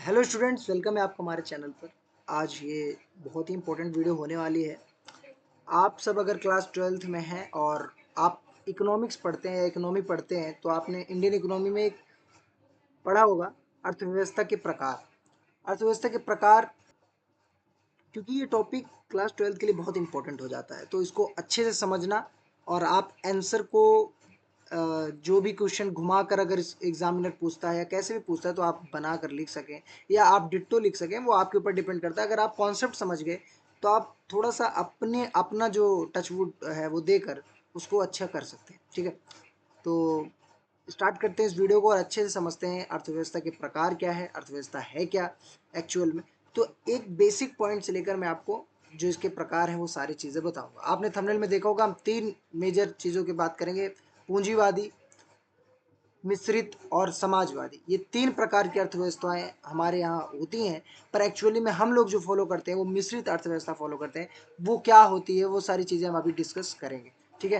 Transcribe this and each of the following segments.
Hello students, welcome है आपका हमारे चैनल पर। आज ये बहुत ही इंपॉर्टेंट वीडियो होने वाली है। आप सब अगर क्लास 12th में हैं और आप इकोनॉमिक्स पढ़ते हैं या इकोनॉमी पढ़ते हैं तो आपने इंडियन इकोनॉमी में एक पढ़ा होगा अर्थव्यवस्था के प्रकार। अर्थव्यवस्था के प्रकार, क्योंकि ये टॉपिक क्लास 12th के लिए बहुत इंपॉर्टेंट हो जाता है तो इसको अच्छे से समझना और आप आंसर को जो भी क्वेश्चन घुमा कर अगर एग्जामिनर पूछता है या कैसे भी पूछता है तो आप बना कर लिख सकें या आप डिट्टो लिख सकें, वो आपके ऊपर डिपेंड करता है। अगर आप कॉन्सेप्ट समझ गए तो आप थोड़ा सा अपना जो टचवुड है वो देकर उसको अच्छा कर सकते हैं। ठीक है, तो स्टार्ट करते हैं इस वीडियो को और अच्छे से समझते हैं अर्थव्यवस्था के प्रकार क्या है, अर्थव्यवस्था है क्या एक्चुअल में। तो एक बेसिक पॉइंट से लेकर मैं आपको जो इसके प्रकार हैं वो सारी चीज़ें बताऊंगा। आपने थंबनेल में देखा होगा हम तीन मेजर चीज़ों की बात करेंगे, पूंजीवादी, मिश्रित और समाजवादी। ये तीन प्रकार की अर्थव्यवस्थाएं हमारे यहाँ होती हैं, पर एक्चुअली में हम लोग जो फॉलो करते हैं वो मिश्रित अर्थव्यवस्था फॉलो करते हैं। वो क्या होती है वो सारी चीज़ें हम अभी डिस्कस करेंगे। ठीक है,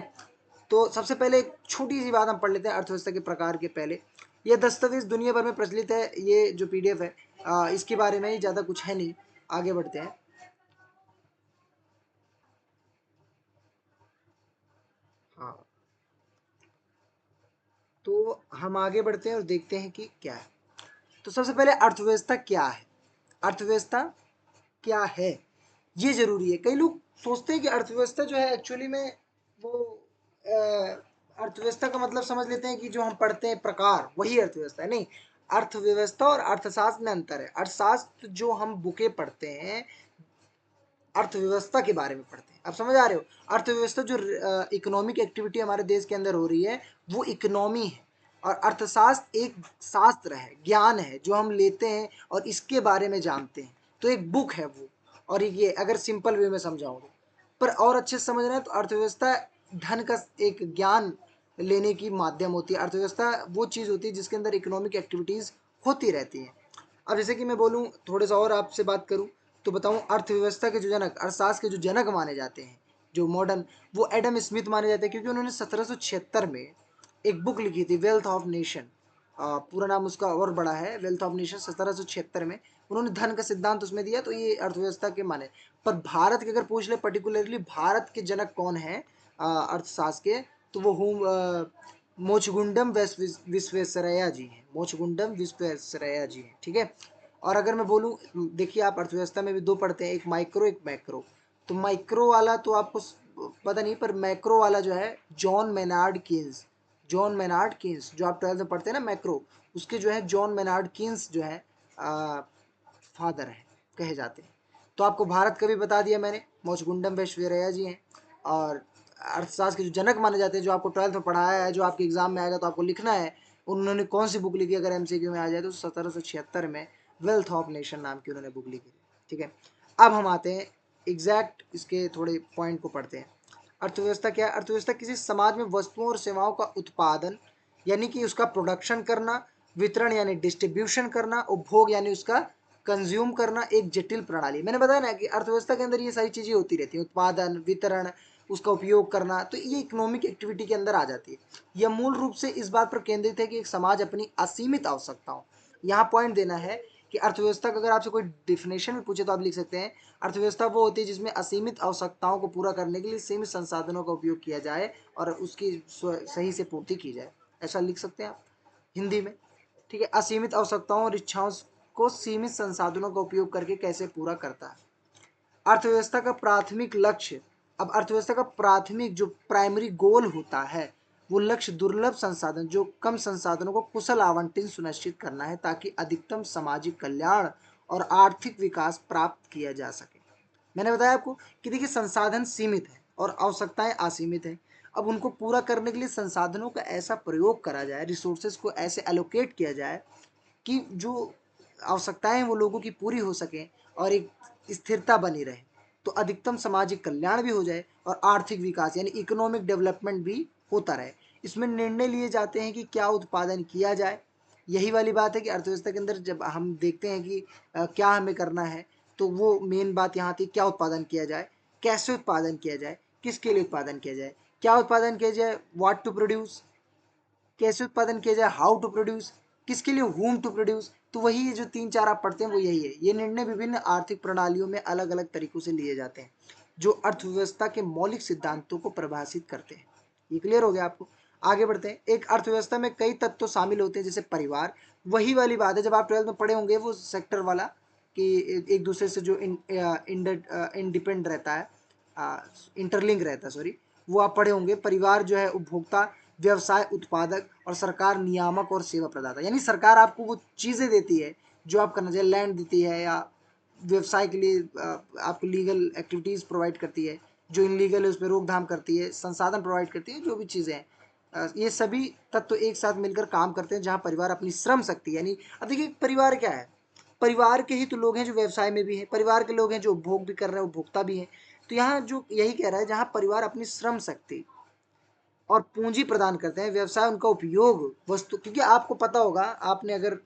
तो सबसे पहले एक छोटी सी बात हम पढ़ लेते हैं अर्थव्यवस्था के प्रकार के पहले। ये दस्तावेज दुनिया भर में प्रचलित है, ये जो पीडीएफ है इसके बारे में ही ज़्यादा कुछ है नहीं। आगे बढ़ते हैं। हाँ, तो हम आगे बढ़ते हैं और देखते हैं कि क्या है। तो सबसे पहले अर्थव्यवस्था क्या है। अर्थव्यवस्था क्या है ये जरूरी है। कई लोग सोचते हैं कि अर्थव्यवस्था जो है एक्चुअली में वो अर्थव्यवस्था का मतलब समझ लेते हैं कि जो हम पढ़ते हैं प्रकार वही अर्थव्यवस्था है। नहीं, अर्थव्यवस्था और अर्थशास्त्र में अंतर है। अर्थशास्त्र जो हम बुकें पढ़ते हैं अर्थव्यवस्था के बारे में पढ़ते हैं। आप समझ आ रहे हो, अर्थव्यवस्था जो इकोनॉमिक एक्टिविटी हमारे देश के अंदर हो रही है वो इकोनॉमी है, और अर्थशास्त्र एक शास्त्र है, ज्ञान है जो हम लेते हैं और इसके बारे में जानते हैं। तो एक बुक है वो। और ये अगर सिंपल वे में समझाऊँ तो, पर और अच्छे से समझना है तो अर्थव्यवस्था धन का एक ज्ञान लेने की माध्यम होती है। अर्थव्यवस्था वो चीज़ होती है जिसके अंदर इकोनॉमिक एक्टिविटीज़ होती रहती हैं। अब जैसे कि मैं बोलूँ थोड़े सा और आपसे बात करूँ तो बताऊँ, अर्थव्यवस्था के जो जनक, अर्थशास्त्र के जो जनक माने जाते हैं जो मॉडर्न, वो एडम स्मिथ माने जाते हैं, क्योंकि उन्होंने 1776 में एक बुक लिखी थी, वेल्थ ऑफ नेशन। पूरा नाम उसका और बड़ा है, वेल्थ ऑफ नेशन। 1776 में उन्होंने धन का सिद्धांत उसमें दिया, तो ये अर्थव्यवस्था के माने। पर भारत के अगर पूछ ले पर्टिकुलरली भारत के जनक कौन है अर्थशास्त्र के, तो वो मोचगुंडम विश्वेश्वरैया जी हैं। मोचगुंडम विश्वेश्वरैया जी हैं। ठीक है, और अगर मैं बोलूँ, देखिए आप अर्थव्यवस्था में भी दो पढ़ते हैं, एक माइक्रो एक मैक्रो। तो माइक्रो वाला तो आपको पता नहीं, पर मैक्रो वाला जो है John Maynard Keynes, John Maynard Keynes जो आप 12th में पढ़ते हैं ना मैक्रो, उसके जो है जॉन मेनार्ड कीन्स जो है फादर है कहे जाते हैं। तो आपको भारत का भी बता दिया मैंने, मोचगुंडम विश्वेश्वरैया जी हैं। और अर्थशास्त्र के जो जनक माने जाते हैं, जो आपको 12th में पढ़ाया है, जो आपके एग्जाम में आएगा तो आपको लिखना है, उन्होंने कौन सी बुक लिखी अगर एमसीक्यू में आ जाए तो 1776 में वेल्थ ऑफ नेशन नाम की उन्होंने बुक लिखी। ठीक है, अब हम आते हैं एग्जैक्ट इसके थोड़े पॉइंट को पढ़ते हैं। अर्थव्यवस्था क्या है। अर्थव्यवस्था किसी समाज में वस्तुओं और सेवाओं का उत्पादन यानी कि उसका प्रोडक्शन करना, वितरण यानी डिस्ट्रीब्यूशन करना, उपभोग यानी उसका कंज्यूम करना एक जटिल प्रणाली। मैंने बताया ना कि अर्थव्यवस्था के अंदर ये सारी चीज़ें होती रहती हैं, उत्पादन, वितरण, उसका उपयोग करना, तो ये इकोनॉमिक एक्टिविटी के अंदर आ जाती है। यह मूल रूप से इस बात पर केंद्रित है कि एक समाज अपनी असीमित आवश्यकताओं, यहाँ पॉइंट देना है कि अर्थव्यवस्था का अगर आपसे कोई डिफिनेशन भी पूछे तो आप लिख सकते हैं, अर्थव्यवस्था वो होती है जिसमें असीमित आवश्यकताओं को पूरा करने के लिए सीमित संसाधनों का उपयोग किया जाए और उसकी सही से पूर्ति की जाए। ऐसा लिख सकते हैं आप हिंदी में। ठीक है, असीमित आवश्यकताओं और इच्छाओं को सीमित संसाधनों का उपयोग करके कैसे पूरा करता है। अर्थव्यवस्था का प्राथमिक लक्ष्य, अब अर्थव्यवस्था का प्राथमिक जो प्राइमरी गोल होता है वो लक्ष्य दुर्लभ संसाधन, जो कम संसाधनों को कुशल आवंटन सुनिश्चित करना है ताकि अधिकतम सामाजिक कल्याण और आर्थिक विकास प्राप्त किया जा सके। मैंने बताया आपको कि देखिए संसाधन सीमित है और आवश्यकताएं असीमित हैं। अब उनको पूरा करने के लिए संसाधनों का ऐसा प्रयोग करा जाए, रिसोर्सेज को ऐसे एलोकेट किया जाए कि जो आवश्यकताएं वो लोगों की पूरी हो सकें और एक स्थिरता बनी रहे, तो अधिकतम सामाजिक कल्याण भी हो जाए और आर्थिक विकास यानी इकोनॉमिक डेवलपमेंट भी होता रहे। इसमें निर्णय लिए जाते हैं कि क्या उत्पादन किया जाए। यही वाली बात है कि अर्थव्यवस्था के अंदर जब हम देखते हैं कि क्या हमें करना है, तो वो मेन बात यहाँ थी, क्या उत्पादन किया जाए, कैसे उत्पादन किया जाए, किसके लिए उत्पादन किया जाए, क्या उत्पादन किया जाए, व्हाट टू प्रोड्यूस, कैसे उत्पादन किया जाए, हाउ टू प्रोड्यूस, किसके लिए, whom to produce, तो वही ये जो 3-4 आप पढ़ते हैं वो यही है। ये निर्णय विभिन्न आर्थिक प्रणालियों में अलग अलग तरीकों से लिए जाते हैं जो अर्थव्यवस्था के मौलिक सिद्धांतों को परिभाषित करते हैं। ये क्लियर हो गया आपको। आगे बढ़ते हैं। एक अर्थव्यवस्था में कई तत्व शामिल होते हैं जैसे परिवार, वही वाली बात है जब आप 12th में पढ़े होंगे वो सेक्टर वाला कि एक दूसरे से जो इंडिपेंड रहता है, इंटरलिंक रहता है, सॉरी, वो आप पढ़े होंगे। परिवार जो है उपभोक्ता, व्यवसाय उत्पादक और सरकार नियामक और सेवा प्रदाता। यानी सरकार आपको वो चीज़ें देती है जो आप करना चाहिए, लैंड देती है या व्यवसाय के लिए आपको लीगल एक्टिविटीज़ प्रोवाइड करती है, जो इनलीगल है उस पर रोकथाम करती है, संसाधन प्रोवाइड करती है, जो भी चीज़ें हैं ये सभी तत्व एक साथ मिलकर काम करते हैं जहाँ परिवार अपनी श्रम शक्ति, यानी अब देखिए परिवार क्या है, परिवार के ही तो लोग हैं जो व्यवसाय में भी हैं, परिवार के लोग हैं जो उपभोग भी कर रहे हैं, उपभोक्ता भी हैं। तो यहाँ जो यही कह रहा है जहाँ परिवार अपनी श्रम शक्ति और पूंजी प्रदान करते हैं, व्यवसाय उनका उपयोग वस्तु, क्योंकि आपको पता होगा, आपने अगर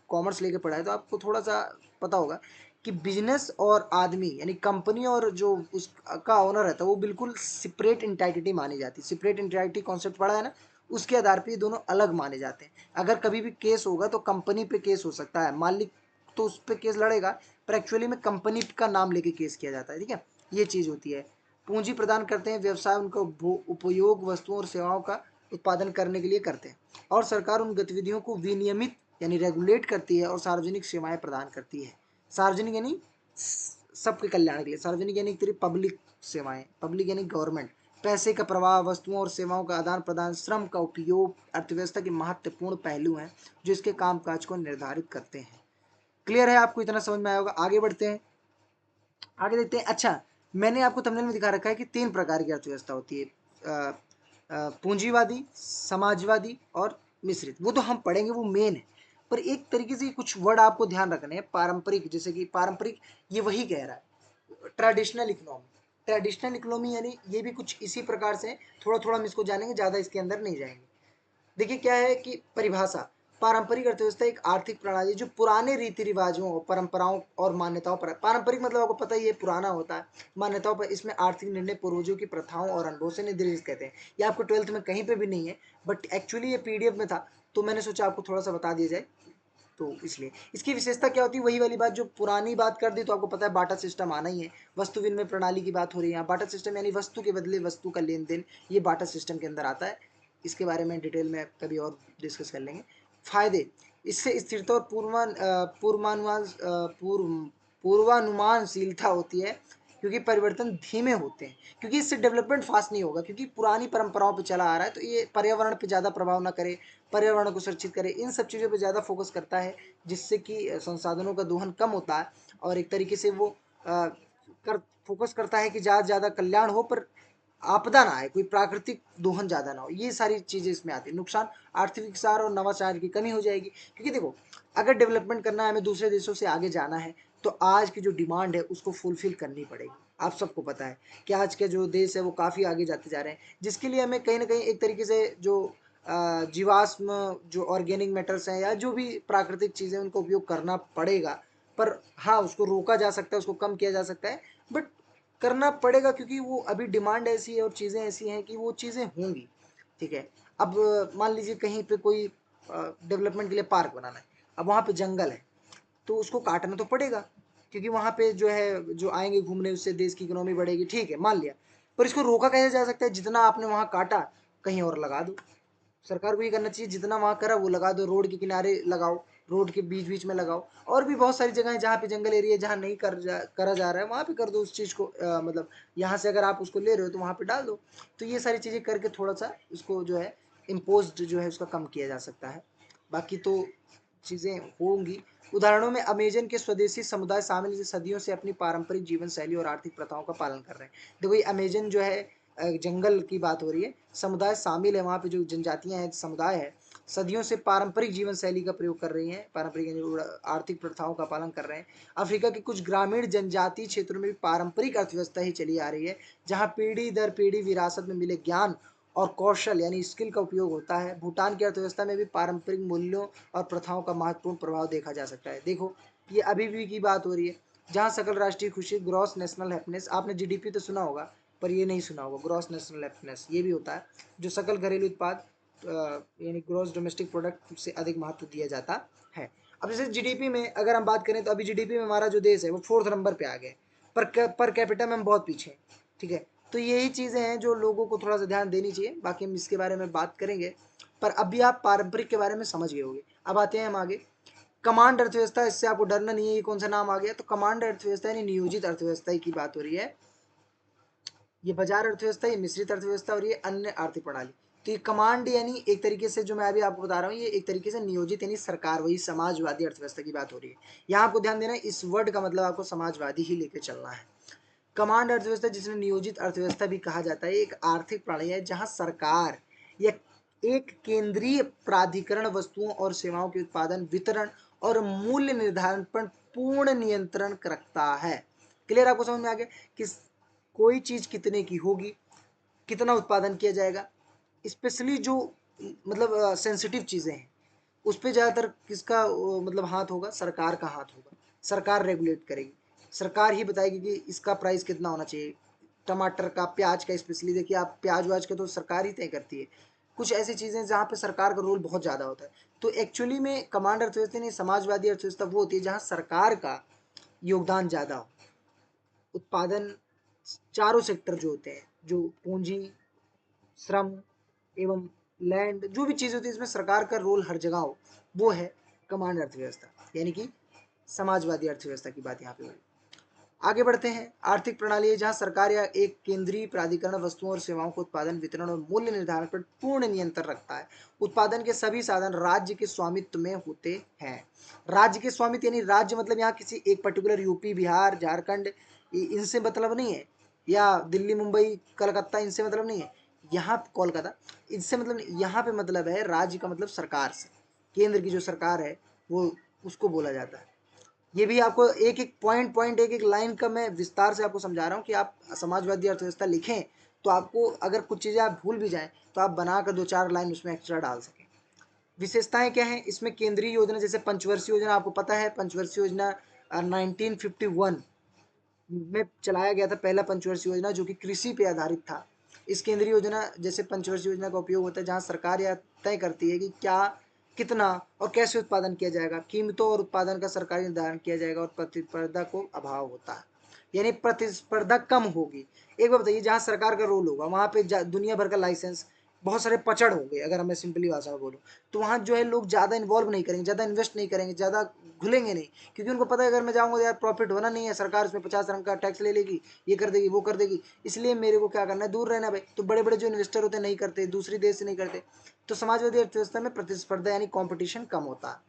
कॉमर्स लेके पढ़ा है तो आपको थोड़ा सा पता होगा कि बिजनेस और आदमी यानी कंपनी और जो उसका ओनर रहता है वो बिल्कुल सेपरेट इंटाइटिटी मानी जाती है। सेपरेट इंटाइटिटी कॉन्सेप्ट पढ़ा है ना, उसके आधार पर ये दोनों अलग माने जाते हैं। अगर कभी भी केस होगा तो कंपनी पे केस हो सकता है, मालिक तो उस पर केस लड़ेगा, पर एक्चुअली में कंपनी का नाम लेके केस किया जाता है। ठीक है, ये चीज़ होती है। पूंजी प्रदान करते हैं, व्यवसाय उनका उपयोग वस्तुओं और सेवाओं का उत्पादन करने के लिए करते हैं, और सरकार उन गतिविधियों को विनियमित यानी रेगुलेट करती है और सार्वजनिक सेवाएं प्रदान करती है। सार्वजनिक यानी सबके कल्याण के लिए, सार्वजनिक यानी एक तरह पब्लिक सेवाएं, पब्लिक यानी गवर्नमेंट। पैसे का प्रवाह, वस्तुओं और सेवाओं का आदान प्रदान, श्रम का उपयोग अर्थव्यवस्था के महत्वपूर्ण पहलू हैं जो इसके कामकाज को निर्धारित करते हैं। क्लियर है आपको, इतना समझ में आया होगा। आगे बढ़ते हैं, आगे देखते हैं। अच्छा, मैंने आपको थंबनेल में दिखा रखा है कि 3 प्रकार की अर्थव्यवस्था होती है, पूंजीवादी, समाजवादी और मिश्रित। वो तो हम पढ़ेंगे, वो मेन है, पर एक तरीके से कुछ वर्ड आपको ध्यान रखने हैं। पारंपरिक, जैसे कि पारंपरिक ये वही कह रहा है, ट्रेडिशनल इकोनॉमी। ट्रेडिशनल इकोनॉमी यानी ये भी कुछ इसी प्रकार से, थोड़ा थोड़ा हम इसको जानेंगे, ज़्यादा इसके अंदर नहीं जाएंगे। देखिए क्या है कि परिभाषा, पारंपरिक अर्थव्यवस्था एक आर्थिक प्रणाली जो पुराने रीति रिवाजों, परंपराओं और मान्यताओं पर, पारंपरिक मतलब आपको पता ही है पुराना होता है, मान्यताओं पर, इसमें आर्थिक निर्णय पूर्वजों की प्रथाओं और अनुभव से निर्देशित कहते हैं। ये आपको 12th में कहीं पे भी नहीं है, बट एक्चुअली ये पीडीएफ में था तो मैंने सोचा आपको थोड़ा सा बता दिया जाए, तो इसलिए इसकी विशेषता क्या होती है, वही वाली बात जो पुरानी बात कर दी, तो आपको पता है बाटा सिस्टम आना ही है। वस्तु विनिमय प्रणाली की बात हो रही है यहाँ, बाटा सिस्टम यानी वस्तु के बदले वस्तु का लेन देन, ये बाटा सिस्टम के अंदर आता है। इसके बारे में डिटेल में कभी और डिस्कस कर लेंगे। फायदे, इससे स्थिरता और पूर्वानुमानशीलता होती है, क्योंकि परिवर्तन धीमे होते हैं, क्योंकि इससे डेवलपमेंट फास्ट नहीं होगा, क्योंकि पुरानी परंपराओं पे चला आ रहा है, तो ये पर्यावरण पे ज़्यादा प्रभाव ना करे, पर्यावरण को सुरक्षित करे, इन सब चीज़ों पे ज़्यादा फोकस करता है, जिससे कि संसाधनों का दोहन कम होता है, और एक तरीके से वो फोकस करता है कि ज़्यादा से ज़्यादा कल्याण हो, पर आपदा ना आए, कोई प्राकृतिक दोहन ज़्यादा ना हो। ये सारी चीज़ें इसमें आती है। नुकसान, आर्थिक विकास और नवाचार की कमी हो जाएगी, क्योंकि देखो अगर डेवलपमेंट करना है, हमें दूसरे देशों से आगे जाना है, तो आज की जो डिमांड है उसको फुलफिल करनी पड़ेगी। आप सबको पता है कि आज के जो देश है वो काफ़ी आगे जाते जा रहे हैं, जिसके लिए हमें कहीं ना कहीं एक तरीके से जो जीवाश्म, जो ऑर्गेनिक मेटल्स हैं या जो भी प्राकृतिक चीज़ें, उनका उपयोग करना पड़ेगा। पर हाँ, उसको रोका जा सकता है, उसको कम किया जा सकता है, बट करना पड़ेगा, क्योंकि वो अभी डिमांड ऐसी है और चीज़ें ऐसी हैं कि वो चीज़ें होंगी। ठीक है, अब मान लीजिए कहीं पे कोई डेवलपमेंट के लिए पार्क बनाना है, अब वहाँ पे जंगल है, तो उसको काटना तो पड़ेगा, क्योंकि वहाँ पे जो है, जो आएंगे घूमने, उससे देश की इकोनॉमी बढ़ेगी। ठीक है, मान लिया, पर इसको रोका कैसे जा सकता है, जितना आपने वहाँ काटा कहीं और लगा दो। सरकार को ये करना चाहिए, जितना वहाँ करा वो लगा दो, रोड के किनारे लगाओ, रोड के बीच बीच में लगाओ, और भी बहुत सारी जगह है जहाँ पे जंगल एरिया, जहाँ नहीं करा जा रहा है वहाँ पे कर दो उस चीज़ को, मतलब यहाँ से अगर आप उसको ले रहे हो तो वहाँ पे डाल दो। तो ये सारी चीज़ें करके थोड़ा सा उसको जो है इम्पोज जो है उसका कम किया जा सकता है, बाकी तो चीज़ें होंगी। उदाहरणों में अमेजन के स्वदेशी समुदाय शामिल, जो सदियों से अपनी पारंपरिक जीवन शैली और आर्थिक प्रथाओं का पालन कर रहे हैं। देखो ये अमेजन जो है, जंगल की बात हो रही है, समुदाय शामिल है वहाँ पे, जो जनजातियाँ हैं, समुदाय है, सदियों से पारंपरिक जीवन शैली का प्रयोग कर रही हैं, पारंपरिक आर्थिक प्रथाओं का पालन कर रहे हैं। अफ्रीका के कुछ ग्रामीण जनजातीय क्षेत्रों में भी पारंपरिक अर्थव्यवस्था ही चली आ रही है, जहाँ पीढ़ी दर पीढ़ी विरासत में मिले ज्ञान और कौशल यानी स्किल का उपयोग होता है। भूटान की अर्थव्यवस्था में भी पारंपरिक मूल्यों और प्रथाओं का महत्वपूर्ण प्रभाव देखा जा सकता है। देखो ये अभी भी की बात हो रही है, जहाँ सकल राष्ट्रीय खुशी, ग्रॉस नेशनल हैप्पीनेस, आपने जीडीपी तो सुना होगा, पर ये नहीं सुना होगा, ग्रॉस नेशनल हैप्पीनेस ये भी होता है, जो सकल घरेलू उत्पाद यानी ग्रॉस डोमेस्टिक प्रोडक्ट से अधिक महत्व दिया जाता है। अब जैसे जीडीपी में अगर हम बात करें तो अभी जीडीपी में हमारा जो देश है वो 4th नंबर पे आ गया है, पर कैपिटा में हम बहुत पीछे हैं, ठीक है। तो यही चीज़ें हैं जो लोगों को थोड़ा सा ध्यान देनी चाहिए, बाकी हम इसके बारे में बात करेंगे। पर अभी आप पारंपरिक के बारे में समझ गए होंगे। अब आते हैं हम आगे, कमांड अर्थव्यवस्था। इससे आपको डरना नहीं है, ये कौन सा नाम आ गया, तो कमांड अर्थव्यवस्था यानी नियोजित अर्थव्यवस्था की बात हो रही है। ये बाजार अर्थव्यवस्था, ये मिश्रित अर्थव्यवस्था और ये अन्य आर्थिक प्रणाली। तो ये कमांड यानी एक तरीके से जो मैं अभी आपको बता रहा हूँ, ये एक तरीके से नियोजित यानी सरकार, वही समाजवादी अर्थव्यवस्था की बात हो रही है। यहाँ आपको ध्यान देना है, इस वर्ड का मतलब आपको समाजवादी ही लेके चलना है। कमांड अर्थव्यवस्था, जिसमें नियोजित अर्थव्यवस्था भी कहा जाता है, एक आर्थिक प्रणाली है जहाँ सरकार या एक केंद्रीय प्राधिकरण वस्तुओं और सेवाओं के उत्पादन, वितरण और मूल्य निर्धारण पर पूर्ण नियंत्रण रखता है। क्लियर, आपको समझ में आ गया कि कोई चीज कितने की होगी, कितना उत्पादन किया जाएगा, स्पेशली जो मतलब सेंसिटिव चीजें हैं उस पर ज़्यादातर किसका मतलब हाथ होगा, सरकार का हाथ होगा। सरकार रेगुलेट करेगी, सरकार ही बताएगी कि इसका प्राइस कितना होना चाहिए। टमाटर का, प्याज का, स्पेशली देखिए आप, प्याज वाज का तो सरकार ही तय करती है। कुछ ऐसी चीज़ें जहाँ पे सरकार का रोल बहुत ज़्यादा होता है। तो एक्चुअली में कमांड अर्थव्यवस्था नहीं, समाजवादी अर्थव्यवस्था वो होती है जहाँ सरकार का योगदान ज़्यादा हो। उत्पादन, चारों सेक्टर जो होते हैं, जो पूंजी, श्रम एवं लैंड, जो भी चीज़ होती है इसमें सरकार का रोल हर जगह हो, वो है कमांड अर्थव्यवस्था, यानी कि समाजवादी अर्थव्यवस्था की बात यहाँ पे हुई। आगे बढ़ते हैं, आर्थिक प्रणाली है जहाँ सरकार या एक केंद्रीय प्राधिकरण वस्तुओं और सेवाओं को उत्पादन, वितरण और मूल्य निर्धारण पर पूर्ण नियंत्रण रखता है। उत्पादन के सभी साधन राज्य के स्वामित्व में होते हैं। राज्य के स्वामित्व यानी राज्य मतलब यहाँ किसी एक पर्टिकुलर यूपी, बिहार, झारखंड, इनसे मतलब नहीं है, या दिल्ली, मुंबई, कलकत्ता, इनसे मतलब नहीं है। यहाँ कोलकाता, इससे मतलब यहाँ पे मतलब है राज्य का मतलब सरकार से, केंद्र की जो सरकार है वो, उसको बोला जाता है। ये भी आपको एक एक पॉइंट एक एक लाइन का मैं विस्तार से आपको समझा रहा हूँ कि आप समाजवादी अर्थव्यवस्था लिखें तो आपको अगर कुछ चीज़ें आप भूल भी जाएं तो आप बनाकर 2-4 लाइन उसमें एक्स्ट्रा डाल सकें। विशेषताएं क्या हैं इसमें, केंद्रीय योजना, जैसे पंचवर्षीय योजना आपको पता है, पंचवर्षीय योजना 1951 में चलाया गया था, पहला पंचवर्षीय योजना जो कि कृषि पे आधारित था। इस केंद्रीय योजना जैसे पंचवर्षीय योजना का उपयोग होता है जहाँ सरकार यह तय करती है कि क्या, कितना और कैसे उत्पादन किया जाएगा, कीमतों और उत्पादन का सरकारी निर्धारण किया जाएगा और प्रतिस्पर्धा को अभाव होता है, यानी प्रतिस्पर्धा कम होगी। एक बात बताइए, जहाँ सरकार का रोल होगा वहाँ पे दुनिया भर का लाइसेंस, बहुत सारे पचड़ होंगे, अगर मैं सिंपली भाषा में बोलूँ तो वहाँ जो है लोग ज़्यादा इन्वॉल्व नहीं करेंगे, ज़्यादा इन्वेस्ट नहीं करेंगे, ज़्यादा घुलेंगे नहीं, क्योंकि उनको पता है अगर मैं जाऊँगा तो यार प्रॉफिट होना नहीं है, सरकार उसमें 50 रंग का टैक्स ले लेगी, ये कर देगी, वो कर देगी, इसलिए मेरे को क्या करना है, दूर रहना भाई। तो बड़े बड़े जो इन्वेस्टर होते हैं नहीं करते, दूसरी देश से नहीं करते। तो समाजवादी अर्थव्यवस्था में प्रतिस्पर्धा यानी कॉम्पिटिशन कम होता है।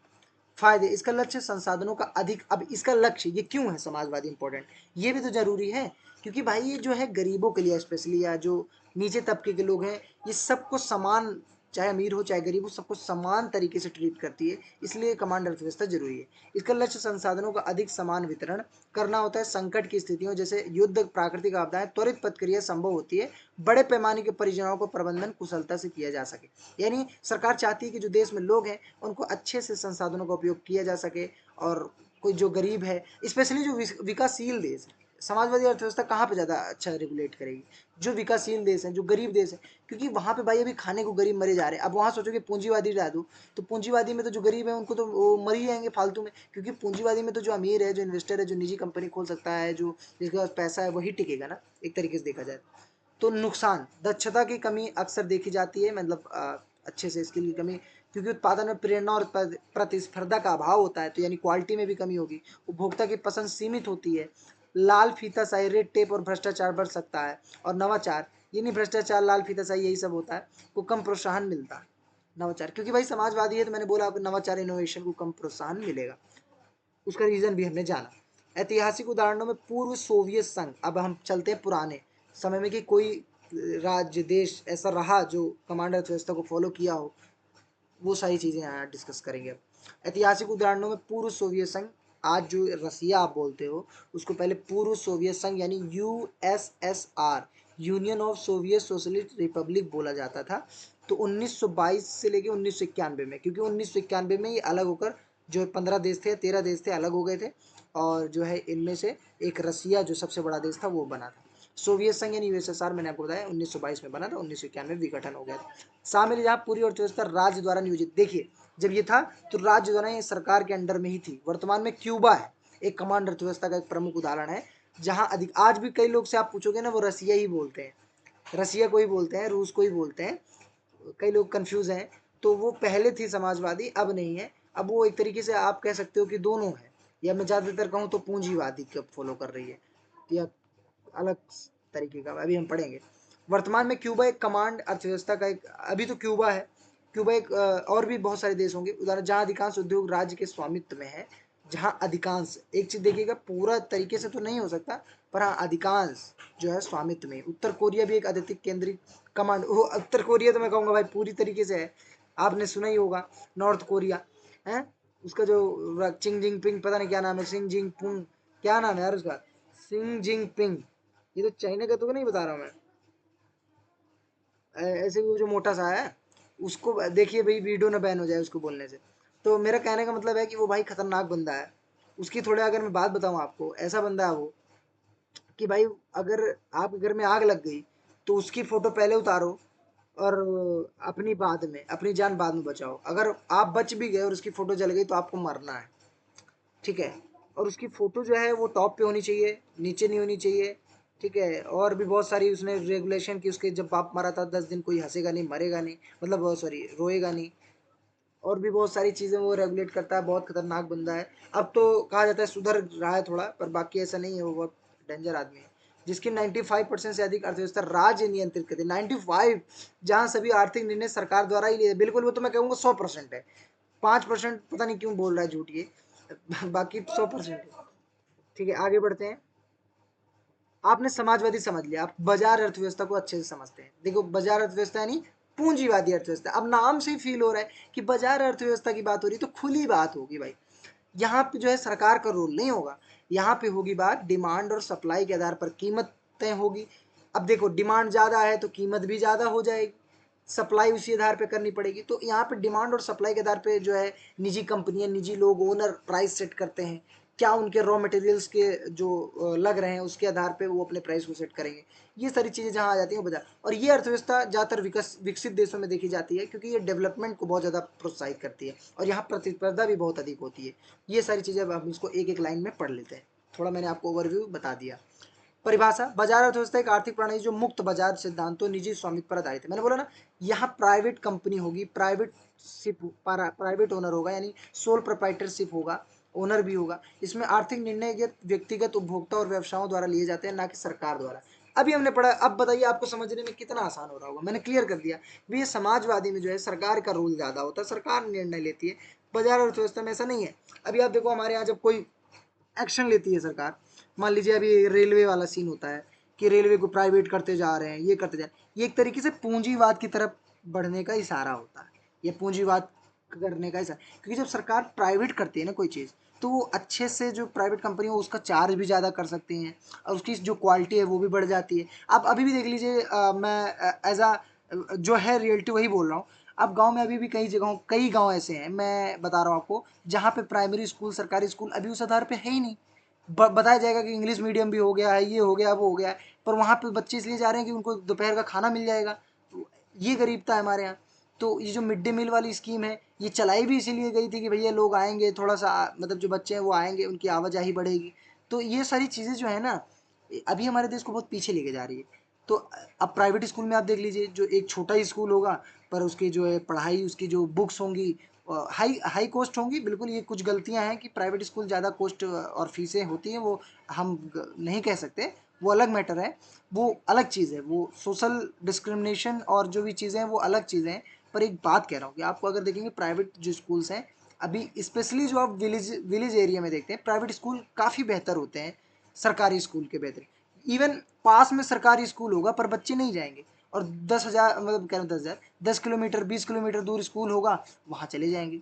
फायदे, इसका लक्ष्य संसाधनों का अधिक, अब इसका लक्ष्य ये क्यों है समाजवादी इंपॉर्टेंट, ये भी तो जरूरी है, क्योंकि भाई ये जो है गरीबों के लिए स्पेशली, या जो नीचे तबके के लोग हैं, ये सबको समान, चाहे अमीर हो चाहे गरीब हो, सबको समान तरीके से ट्रीट करती है, इसलिए कमांड अर्थव्यवस्था जरूरी है। इसका लक्ष्य संसाधनों का अधिक समान वितरण करना होता है। संकट की स्थितियों जैसे युद्ध, प्राकृतिक आपदाएं, त्वरित प्रतिक्रिया संभव होती है, बड़े पैमाने के परियोजनाओं को प्रबंधन कुशलता से किया जा सके, यानी सरकार चाहती है कि जो देश में लोग हैं उनको अच्छे से संसाधनों का उपयोग किया जा सके, और कोई जो गरीब है, स्पेशली जो विकासशील देश है, समाजवादी अर्थव्यवस्था कहाँ पे ज़्यादा अच्छा रेगुलेट करेगी, जो विकासशील देश हैं, जो गरीब देश है, क्योंकि वहाँ पे भाई अभी खाने को गरीब मरे जा रहे हैं। अब वहाँ सोचो कि पूंजीवादी ला दो, तो पूंजीवादी में तो जो गरीब है उनको तो वो मर ही जाएंगे फालतू में, क्योंकि पूंजीवादी में तो जो अमीर है, जो इन्वेस्टर है, जो निजी कंपनी खोल सकता है, जो जिसके पास पैसा है वही टिकेगा ना, एक तरीके से देखा जाए तो। नुकसान, दक्षता की कमी अक्सर देखी जाती है, मतलब अच्छे से स्किल की कमी, क्योंकि उत्पादन में प्रेरणा और प्रतिस्पर्धा का अभाव होता है, तो यानी क्वालिटी में भी कमी होगी। उपभोक्ता की पसंद सीमित होती है, लाल फीताशाही, रेड टेप और भ्रष्टाचार बढ़ सकता है, और नवाचार, यानी भ्रष्टाचार, लाल फीताशाही, यही सब होता है, को कम प्रोत्साहन मिलता है। नवाचार, क्योंकि भाई समाजवादी है तो मैंने बोला आपको नवाचार, इनोवेशन को कम प्रोत्साहन मिलेगा, उसका रीजन भी हमने जाना। ऐतिहासिक उदाहरणों में पूर्व सोवियत संघ, अब हम चलते हैं पुराने समय में कि कोई राज्य, देश ऐसा रहा जो कमांड अर्थव्यवस्था को फॉलो किया हो, वो सारी चीज़ें यहाँ डिस्कस करेंगे अब। ऐतिहासिक उदाहरणों में पूर्व सोवियत संघ, आज जो रसिया आप बोलते हो उसको पहले पूर्व सोवियत संघ यानी USSR, union of Soviet socialist Republic बोला जाता था। तो 1922 से लेके 1991 में, क्योंकि 1991 में ये अलग होकर जो 15 देश थे, 13 देश थे, अलग हो गए थे, और जो है इनमें से एक रसिया जो सबसे बड़ा देश था वो बना था। सोवियत संघ यानी यूएसएसआर मैंने आपको बताया 1922 में बना था, 1991 में विघटन हो गया था। शामिल जहाँ पूरी अर्थव्यवस्था राज्य द्वारा नियोजित, देखिए जब ये था तो राज्य द्वारा ये सरकार के अंडर में ही थी। वर्तमान में क्यूबा है एक कमांड अर्थव्यवस्था का एक प्रमुख उदाहरण है, जहाँ अधिक आज भी कई लोग से आप पूछोगे ना वो रसिया ही बोलते हैं, रसिया को ही बोलते हैं, रूस को ही बोलते हैं, कई लोग कंफ्यूज हैं। तो वो पहले थी समाजवादी, अब नहीं है। अब वो एक तरीके से आप कह सकते हो कि दोनों है, या मैं ज़्यादातर कहूँ तो पूंजीवादी को फॉलो कर रही है, या अलग तरीके का अभी हम पढ़ेंगे। वर्तमान में क्यूबा एक कमांड अर्थव्यवस्था का एक, अभी तो क्यूबा है, क्यूबा एक और भी बहुत सारे देश होंगे उदाहरण जहाँ अधिकांश उद्योग राज्य के स्वामित्व में है, जहाँ अधिकांश, एक चीज देखिएगा पूरा तरीके से तो नहीं हो सकता, पर हाँ अधिकांश जो है स्वामित्व में। उत्तर कोरिया भी एक अत्यधिक केंद्रित कमांड, वो उत्तर कोरिया तो मैं कहूँगा भाई पूरी तरीके से है, आपने सुना ही होगा नॉर्थ कोरिया है, उसका जो चिंग जिंग पिंग पता नहीं क्या नाम है, सिंग जिंग पुंग क्या नाम है यार उसका, सिंग जिंग पिंग, ये तो चाइना का तो नहीं बता रहा मैं, ऐसे वो जो मोटा सा है उसको देखिए भाई, वीडियो ना बैन हो जाए उसको बोलने से। तो मेरा कहने का मतलब है कि वो भाई खतरनाक बंदा है। उसकी थोड़े अगर मैं बात बताऊं आपको, ऐसा बंदा है वो कि भाई अगर आपके घर में आग लग गई तो उसकी फोटो पहले उतारो, और अपनी बाद में, अपनी जान बाद में बचाओ। अगर आप बच भी गए और उसकी फोटो जल गई तो आपको मरना है, ठीक है। और उसकी फोटो जो है वो टॉप पे होनी चाहिए, नीचे नहीं होनी चाहिए, ठीक है। और भी बहुत सारी उसने रेगुलेशन की, उसके जब बाप मरा था 10 दिन कोई हंसेगा नहीं मरेगा नहीं, मतलब सॉरी रोएगा नहीं, और भी बहुत सारी चीज़ें वो रेगुलेट करता है। बहुत खतरनाक बंदा है। अब तो कहा जाता है सुधर रहा है थोड़ा, पर बाकी ऐसा नहीं है, वो बहुत डेंजर आदमी है। जिसकी 95% से अधिक अर्थव्यवस्था राज्य नियंत्रित करती है, 95, जहाँ सभी आर्थिक निर्णय सरकार द्वारा ही लिए, बिल्कुल वो तो मैं कहूँगा 100% है, 5% पता नहीं क्यों बोल रहा है झूठ ये बाकी 100% है। ठीक है आगे बढ़ते हैं। आपने समाजवादी समझ लिया, आप बाजार अर्थव्यवस्था को अच्छे से समझते हैं। देखो बाजार अर्थव्यवस्था यानी पूंजीवादी अर्थव्यवस्था। अब नाम से ही फील हो रहा है कि बाजार अर्थव्यवस्था की बात हो रही है, तो खुली बात होगी भाई, यहाँ पे जो है सरकार का रोल नहीं होगा। यहाँ पे होगी बात डिमांड और सप्लाई के आधार पर कीमत तय होगी। अब देखो डिमांड ज़्यादा है तो कीमत भी ज़्यादा हो जाएगी, सप्लाई उसी आधार पे करनी पड़ेगी। तो यहाँ पे डिमांड और सप्लाई के आधार पे जो है निजी कंपनियां, निजी लोग, ओनर प्राइस सेट करते हैं। क्या उनके रॉ मटेरियल्स के जो लग रहे हैं उसके आधार पे वो अपने प्राइस को सेट करेंगे। ये सारी चीज़ें जहाँ आ जाती हैं बाजार, और ये अर्थव्यवस्था ज़्यादातर विकसित देशों में देखी जाती है, क्योंकि ये डेवलपमेंट को बहुत ज़्यादा प्रोत्साहित करती है, और यहाँ प्रतिस्पर्धा भी बहुत अधिक होती है। ये सारी चीज़ें अब हम इसको एक एक लाइन में पढ़ लेते हैं। थोड़ा मैंने आपको ओवरव्यू बता दिया। परिभाषा, बाजार अर्थव्यवस्था एक आर्थिक प्रणाली जो मुक्त बाजार सिद्धांतों, निजी स्वामित्व पर आधारित है। मैंने बोला ना, यहाँ प्राइवेट कंपनी होगी, प्राइवेट ओनर होगा, यानी सोल प्रोप्राइटरशिप होगा, ओनर भी होगा। इसमें आर्थिक निर्णय व्यक्तिगत उपभोक्ता और व्यवसायों द्वारा लिए जाते हैं, ना कि सरकार द्वारा। अभी हमने पढ़ा, अब बताइए आपको समझने में कितना आसान हो रहा होगा, मैंने क्लियर कर दिया। भी ये समाजवादी में जो है सरकार का रोल ज़्यादा होता है, सरकार निर्णय लेती है। बाजार अर्थव्यवस्था में ऐसा नहीं है। अभी आप देखो हमारे यहाँ जब कोई एक्शन लेती है सरकार, मान लीजिए अभी रेलवे वाला सीन होता है कि रेलवे को प्राइवेट करते जा रहे हैं, ये करते जा रहे हैं, ये एक तरीके से पूंजीवाद की तरफ बढ़ने का इशारा होता है। ये पूंजीवाद करने का इशारा, क्योंकि जब सरकार प्राइवेट करती है ना कोई चीज़, तो वो अच्छे से जो प्राइवेट कंपनी हो उसका चार्ज भी ज़्यादा कर सकती हैं, और उसकी जो क्वालिटी है वो भी बढ़ जाती है। आप अभी भी देख लीजिए, मैं एज आ जो है रियलिटी वही बोल रहा हूँ। अब गांव में अभी भी कई गांव ऐसे हैं, मैं बता रहा हूँ आपको, जहाँ पे प्राइमरी स्कूल, सरकारी स्कूल अभी उस आधार पे है ही नहीं। बताया जाएगा कि इंग्लिश मीडियम भी हो गया है, ये हो गया वो हो गया है, पर वहाँ पे बच्चे इसलिए जा रहे हैं कि उनको दोपहर का खाना मिल जाएगा। ये गरीबता है हमारे यहाँ। तो ये जो मिड डे मील वाली स्कीम है, ये चलाई भी इसीलिए गई थी कि भैया लोग आएंगे, थोड़ा सा मतलब जो बच्चे हैं वो आएंगे, उनकी आवाजाही बढ़ेगी। तो ये सारी चीज़ें जो है ना, अभी हमारे देश को बहुत पीछे लेके जा रही है। तो अब प्राइवेट स्कूल में आप देख लीजिए, जो एक छोटा ही स्कूल होगा, पर उसकी जो है पढ़ाई, उसकी जो बुक्स होंगी हाई हाई कॉस्ट होंगी। बिल्कुल ये कुछ गलतियां हैं कि प्राइवेट स्कूल ज़्यादा कॉस्ट और फीसें होती हैं, वो हम नहीं कह सकते, वो अलग मैटर है, वो अलग चीज़ है, वो सोशल डिस्क्रिमिनेशन और जो भी चीज़ें हैं वो अलग चीज़ें हैं। पर एक बात कह रहा हूँ कि आपको अगर देखेंगे प्राइवेट जो स्कूल्स हैं, अभी स्पेशली जो आप विलेज विलेज एरिया में देखते हैं, प्राइवेट स्कूल काफ़ी बेहतर होते हैं सरकारी स्कूल के बेहतर। इवन पास में सरकारी स्कूल होगा पर बच्चे नहीं जाएंगे, और 10,000, मतलब कह रहा हूँ 10,000, 10 किलोमीटर 20 किलोमीटर दूर स्कूल होगा, वहाँ चले जाएंगे।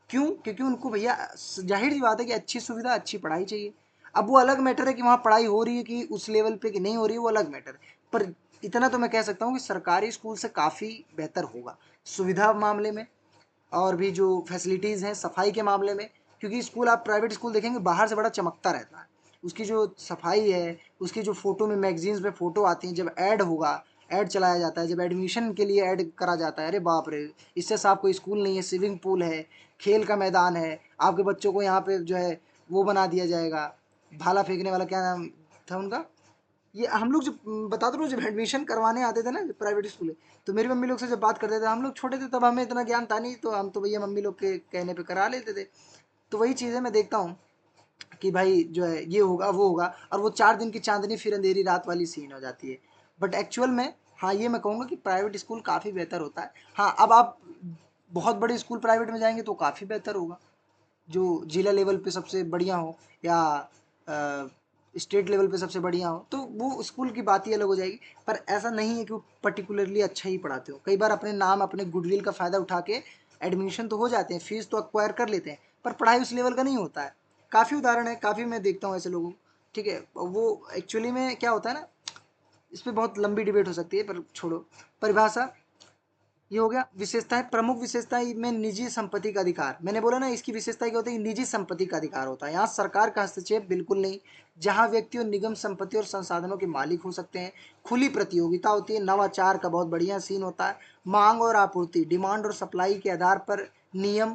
क्यों? क्योंकि उनको भैया जाहिर सी बात है कि अच्छी सुविधा, अच्छी पढ़ाई चाहिए। अब वो अलग मैटर है कि वहाँ पढ़ाई हो रही है कि उस लेवल पे कि नहीं हो रही है, वो अलग मैटर है। पर इतना तो मैं कह सकता हूँ कि सरकारी स्कूल से काफ़ी बेहतर होगा सुविधा मामले में, और भी जो फैसिलिटीज़ हैं सफाई के मामले में। क्योंकि स्कूल, आप प्राइवेट स्कूल देखेंगे बाहर से बड़ा चमकता रहता है, उसकी जो सफाई है, उसकी जो फोटो में मैगजीन्स में फोटो आती हैं, जब ऐड होगा, ऐड चलाया जाता है, जब एडमिशन के लिए ऐड करा जाता है, अरे बाप रे, इससे साफ कोई स्कूल नहीं है, स्विमिंग पूल है, खेल का मैदान है, आपके बच्चों को यहाँ पे जो है वो बना दिया जाएगा, भाला फेंकने वाला, क्या नाम था उनका, ये हम लोग जब बता दो, जब एडमिशन करवाने आते थे ना प्राइवेट स्कूल, तो मेरी मम्मी लोग से जब बात करते थे, हम लोग छोटे थे तब हमें इतना ज्ञान था नहीं, तो हम तो भैया मम्मी लोग के कहने पे करा लेते थे। तो वही चीज़ें मैं देखता हूँ कि भाई जो है ये होगा वो होगा, और वो 4 दिन की चांदनी फिर अंधेरी रात वाली सीन हो जाती है। बट एक्चुअल में हाँ, ये मैं कहूँगा कि प्राइवेट स्कूल काफ़ी बेहतर होता है। हाँ, अब आप बहुत बड़े स्कूल प्राइवेट में जाएंगे तो काफ़ी बेहतर होगा, जो जिला लेवल पे सबसे बढ़िया हो, या स्टेट लेवल पे सबसे बढ़िया हो, तो वो स्कूल की बात ही अलग हो जाएगी। पर ऐसा नहीं है कि वो पर्टिकुलरली अच्छा ही पढ़ाते हो, कई बार अपने नाम अपने गुडविल का फ़ायदा उठा के एडमिशन तो हो जाते हैं, फीस तो अक्वायर कर लेते हैं, पर पढ़ाई उस लेवल का नहीं होता है। काफ़ी उदाहरण है, काफ़ी मैं देखता हूँ ऐसे लोगों को। ठीक है, वो एक्चुअली में क्या होता है ना, इस पर बहुत लंबी डिबेट हो सकती है, पर छोड़ो। परिभाषा ये हो गया। विशेषताएं, प्रमुख विशेषताएं में निजी संपत्ति का अधिकार, मैंने बोला ना इसकी विशेषता क्या होती है, निजी संपत्ति का अधिकार होता है। यहाँ सरकार का हस्तक्षेप बिल्कुल नहीं, जहाँ व्यक्ति और निगम संपत्ति और संसाधनों के मालिक हो सकते हैं। खुली प्रतियोगिता होती है, नवाचार का बहुत बढ़िया सीन होता है। मांग और आपूर्ति, डिमांड और सप्लाई के आधार पर नियम,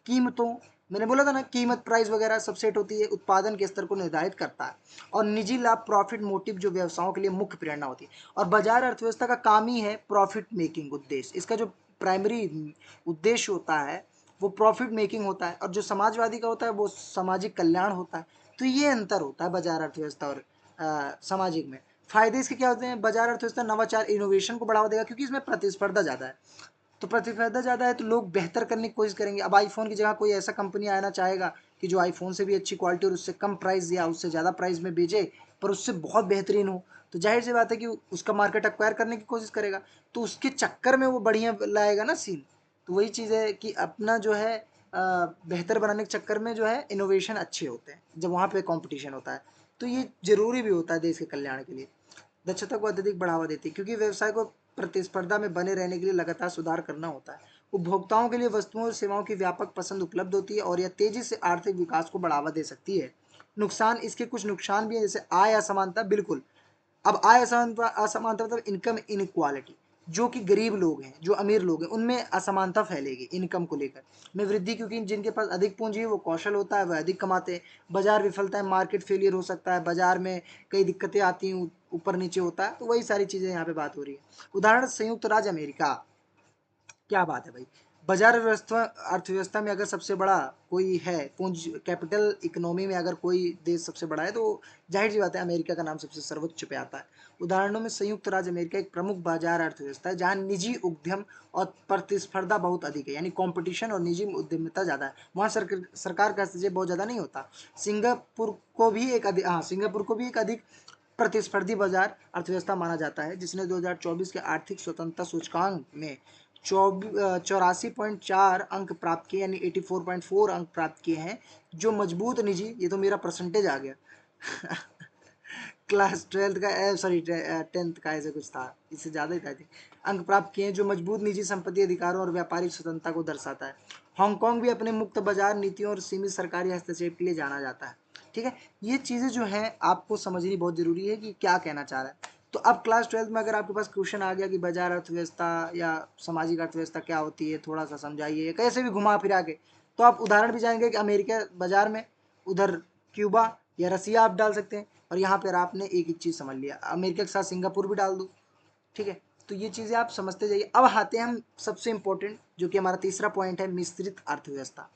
कीमतों, मैंने बोला था ना कीमत प्राइस वगैरह सब सेट होती है, उत्पादन के स्तर को निर्धारित करता है। और निजी लाभ, प्रॉफिट मोटिव, जो व्यवसायों के लिए मुख्य प्रेरणा होती है। और बाजार अर्थव्यवस्था का काम ही है प्रॉफिट मेकिंग उद्देश्य, इसका जो प्राइमरी उद्देश्य होता है वो प्रॉफिट मेकिंग होता है, और जो समाजवादी का होता है वो सामाजिक कल्याण होता है। तो ये अंतर होता है बाजार अर्थव्यवस्था और सामाजिक में। फायदे इसके क्या होते हैं, बाजार अर्थव्यवस्था नवाचार इनोवेशन को बढ़ावा देगा, क्योंकि इसमें प्रतिस्पर्धा ज़्यादा है, तो प्रतिस्पर्धा ज़्यादा है तो लोग बेहतर करने की कोशिश करेंगे। अब आईफोन की जगह कोई ऐसा कंपनी आना चाहेगा कि जो आईफोन से भी अच्छी क्वालिटी और उससे कम प्राइस या उससे ज़्यादा प्राइस में बेचे, पर उससे बहुत बेहतरीन हो, तो जाहिर सी बात है कि उसका मार्केट एक्वायर करने की कोशिश करेगा, तो उसके चक्कर में वो बढ़िया लाएगा ना सीन। तो वही चीज़ है कि अपना जो है बेहतर बनाने के चक्कर में जो है इनोवेशन अच्छे होते हैं जब वहाँ पे कंपटीशन होता है। तो ये जरूरी भी होता है देश के कल्याण के लिए। दक्षता को अत्यधिक बढ़ावा देती है, क्योंकि व्यवसाय को प्रतिस्पर्धा में बने रहने के लिए लगातार सुधार करना होता है। उपभोक्ताओं के लिए वस्तुओं और सेवाओं की व्यापक पसंद उपलब्ध होती है, और यह तेजी से आर्थिक विकास को बढ़ावा दे सकती है। नुकसान, इसके कुछ नुकसान भी है, जैसे आय असमानता, बिल्कुल। अब आय असमानता, असमानता मतलब इनकम इनक्वालिटी, जो कि गरीब लोग हैं, जो अमीर लोग हैं, उनमें असमानता फैलेगी इनकम को लेकर में वृद्धि, क्योंकि जिनके पास अधिक पूंजी है वो कौशल होता है, वह अधिक कमाते हैं। बाजार विफलता है, मार्केट फेलियर हो सकता है, बाजार में कई दिक्कतें आती हैं, ऊपर नीचे होता है, तो वही सारी चीज़ें यहाँ पे बात हो रही है। उदाहरण, संयुक्त राज्य अमेरिका, क्या बात है भाई, बाजार व्यवस्था अर्थव्यवस्था में अगर सबसे बड़ा कोई है, पूंजी कैपिटल इकोनॉमी में अगर कोई देश सबसे बड़ा है, तो जाहिर सी बात है अमेरिका का नाम सबसे सर्वोच्च पे आता है। उदाहरणों में संयुक्त राज्य अमेरिका एक प्रमुख बाजार अर्थव्यवस्था है, जहाँ निजी उद्यम और प्रतिस्पर्धा बहुत अधिक है, यानी कंपटीशन और निजी उद्यमिता ज़्यादा है। वहाँ सरकार का हस्तक्षेप बहुत ज़्यादा नहीं होता। सिंगापुर को भी एक अधिक प्रतिस्पर्धी बाजार अर्थव्यवस्था माना जाता है, जिसने 2024 के आर्थिक स्वतंत्रता सूचकांक में 84.4 अंक प्राप्त किए, यानी 84.4 अंक प्राप्त किए हैं। जो मजबूत निजी, ये तो मेरा परसेंटेज आ गया क्लास 12th का, सॉरी 10th का ऐसे कुछ था, इससे ज़्यादा ही था अंक प्राप्त किए हैं, जो मजबूत निजी संपत्ति अधिकारों और व्यापारिक स्वतंत्रता को दर्शाता है। हांगकांग भी अपने मुक्त बाजार नीतियों और सीमित सरकारी हस्तक्षेप के लिए जाना जाता है। ठीक है, ये चीज़ें जो हैं आपको समझनी बहुत ज़रूरी है कि क्या कहना चाह रहा है। तो अब क्लास 12th में अगर आपके पास क्वेश्चन आ गया कि बाजार अर्थव्यवस्था या सामाजिक अर्थव्यवस्था क्या होती है, थोड़ा सा समझाइए, कैसे भी घुमा फिरा के, तो आप उदाहरण भी जानेंगे कि अमेरिका बाजार में, उधर क्यूबा या रसिया आप डाल सकते हैं, और यहाँ पर आपने एक एक चीज़ समझ लिया, अमेरिका के साथ सिंगापुर भी डाल दो। ठीक है, तो ये चीज़ें आप समझते जाइए। अब आते हैं हम सबसे इंपॉर्टेंट, जो कि हमारा तीसरा पॉइंट है, मिश्रित अर्थव्यवस्था।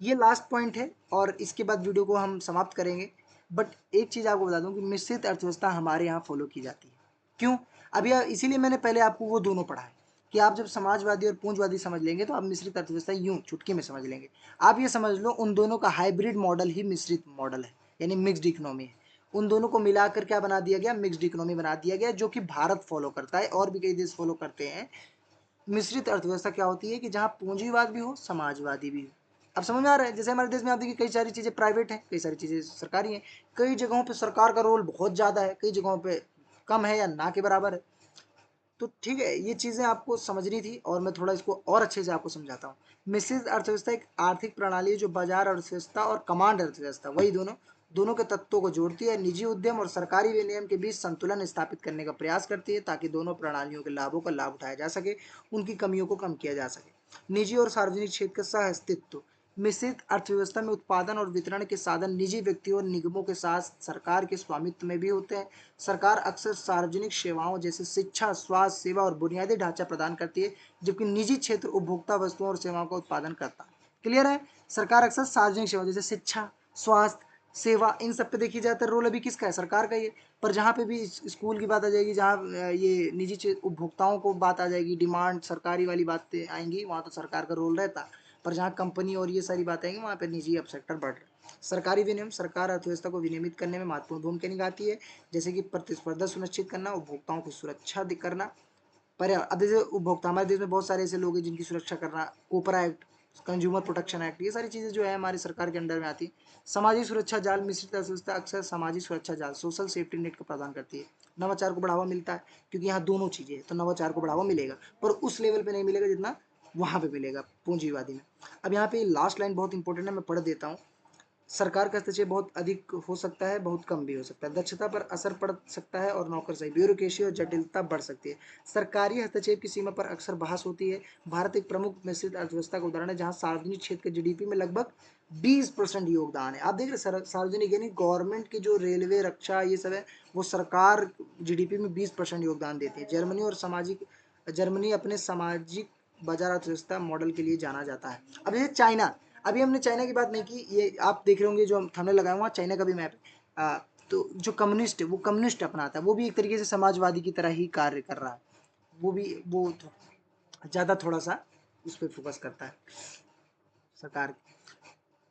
ये लास्ट पॉइंट है और इसके बाद वीडियो को हम समाप्त करेंगे। बट एक चीज़ आपको बता दूं कि मिश्रित अर्थव्यवस्था हमारे यहाँ फॉलो की जाती है। क्यों? अभी इसीलिए मैंने पहले आपको वो दोनों पढ़ा है कि आप जब समाजवादी और पूंजवादी समझ लेंगे तो आप मिश्रित अर्थव्यवस्था यूं चुटकी में समझ लेंगे। आप ये समझ लो उन दोनों का हाइब्रिड मॉडल ही मिश्रित मॉडल है, यानी मिक्सड इकोनॉमी है। उन दोनों को मिलाकर क्या बना दिया गया, मिक्सड इकोनॉमी बना दिया गया, जो कि भारत फॉलो करता है और भी कई देश फॉलो करते हैं। मिश्रित अर्थव्यवस्था क्या होती है कि जहाँ पूंजीवाद भी हो, समाजवादी भी हो। अब समझ में आ रहा है? जैसे हमारे देश में आप देखिए कई सारी चीज़ें प्राइवेट हैं, कई सारी चीज़ें सरकारी हैं, कई जगहों पे सरकार का रोल बहुत ज़्यादा है, कई जगहों पे कम है या ना के बराबर है। तो ठीक है, ये चीज़ें आपको समझनी थी और मैं थोड़ा इसको और अच्छे से आपको समझाता हूँ। मिश्रित अर्थव्यवस्था एक आर्थिक प्रणाली है जो बाजार अर्थव्यवस्था और कमांड अर्थव्यवस्था, वही दोनों दोनों के तत्वों को जोड़ती है, निजी उद्यम और सरकारी विनियम के बीच संतुलन स्थापित करने का प्रयास करती है ताकि दोनों प्रणालियों के लाभों का लाभ उठाया जा सके, उनकी कमियों को कम किया जा सके। निजी और सार्वजनिक क्षेत्र का सह अस्तित्व। मिश्रित अर्थव्यवस्था में उत्पादन और वितरण के साधन निजी व्यक्तियों और निगमों के साथ सरकार के स्वामित्व में भी होते हैं। सरकार अक्सर सार्वजनिक सेवाओं जैसे शिक्षा, स्वास्थ्य सेवा और बुनियादी ढांचा प्रदान करती है, जबकि निजी क्षेत्र उपभोक्ता वस्तुओं और सेवाओं का उत्पादन करता है। क्लियर है? सरकार अक्सर सार्वजनिक सेवा जैसे शिक्षा, स्वास्थ्य सेवा, इन सब पे देखी जाए तो रोल अभी किसका है? सरकार का ही है। पर जहाँ पे भी स्कूल की बात आ जाएगी, जहाँ ये निजी उपभोक्ताओं को बात आ जाएगी, डिमांड सरकारी वाली बातें आएंगी, वहाँ तो सरकार का रोल रहता है। पर जहाँ कंपनी और ये सारी बातें आएंगी, वहाँ पे निजी अब सेक्टर बढ़ रहा है। सरकारी विनियम। सरकार अर्थव्यवस्था को विनियमित करने में महत्वपूर्ण भूमिका निभाती है, जैसे कि प्रतिस्पर्धा सुनिश्चित करना, उपभोक्ताओं की सुरक्षा करना, पर्यावरण। अब जैसे उपभोक्ता, हमारे देश में बहुत सारे ऐसे लोग हैं जिनकी सुरक्षा करना, कोपरा एक्ट, कंज्यूमर प्रोटेक्शन एक्ट, ये सारी चीज़ें जो है हमारी सरकार के अंडर में आती है। सामाजिक सुरक्षा जाल। मिश्रित अर्थव्यवस्था अक्सर सामाजिक सुरक्षा जाल, सोशल सेफ्टी नेट को प्रदान करती है। नवाचार को बढ़ावा मिलता है, क्योंकि यहाँ दोनों चीज़ें हैं, तो नवाचार को बढ़ावा मिलेगा, पर उस लेवल पे नहीं मिलेगा जितना वहाँ पे मिलेगा पूंजीवादी में। अब यहाँ पे लास्ट लाइन बहुत इंपॉर्टेंट है, मैं पढ़ देता हूँ। सरकार का हस्तक्षेप बहुत अधिक हो सकता है, बहुत कम भी हो सकता है। दक्षता पर असर पड़ सकता है और नौकरशाही, ब्यूरोक्रेसी और जटिलता बढ़ सकती है। सरकारी हस्तक्षेप की सीमा पर अक्सर बहस होती है। भारत एक प्रमुख मिश्रित अर्थव्यवस्था का उदाहरण है, जहां सार्वजनिक क्षेत्र के जीडीपी में लगभग 20% योगदान है। आप देख रहे सार्वजनिक यानी गवर्नमेंट की जो रेलवे, रक्षा, ये सब है, वो सरकार जीडीपी में 20% योगदान देती है। जर्मनी अपने सामाजिक बाजार अर्थव्यवस्था मॉडल के लिए जाना जाता है। अब जैसे चाइना, अभी हमने चाइना की बात नहीं की, ये आप देख रहे होंगे जो हम थंबनेल लगाए हुआ चाइना का भी मैप है। तो जो कम्युनिस्ट है वो कम्युनिस्ट अपनाता है, वो भी एक तरीके से समाजवादी की तरह ही कार्य कर रहा है। वो ज़्यादा थोड़ा सा उस पर फोकस करता है सरकार।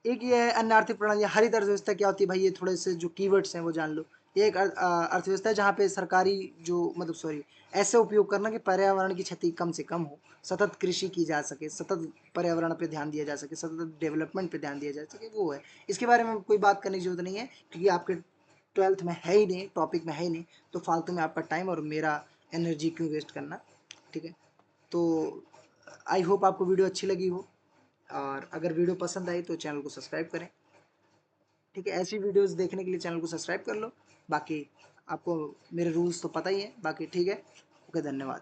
एक ये है अन्य आर्थिक प्रणाली। हरित अर्थव्यवस्था क्या होती है भाई? ये थोड़े से जो कीवर्ड्स हैं वो जान लो। ये एक अर्थव्यवस्था है जहाँ पे सरकारी जो मतलब सॉरी ऐसे उपयोग करना कि पर्यावरण की क्षति कम से कम हो, सतत कृषि की जा सके, सतत पर्यावरण पे ध्यान दिया जा सके, सतत डेवलपमेंट पे ध्यान दिया जा सके, वो है। इसके बारे में कोई बात करने की जरूरत नहीं है, क्योंकि आपके 12th में है ही नहीं, टॉपिक में है ही नहीं, तो फालतू में आपका टाइम और मेरा एनर्जी क्यों वेस्ट करना। ठीक है, तो आई होप आपको वीडियो अच्छी लगी हो, और अगर वीडियो पसंद आई तो चैनल को सब्सक्राइब करें। ठीक है, ऐसी वीडियोस देखने के लिए चैनल को सब्सक्राइब कर लो। बाकी आपको मेरे रूल्स तो पता ही है, बाकी ठीक है, ओके, धन्यवाद।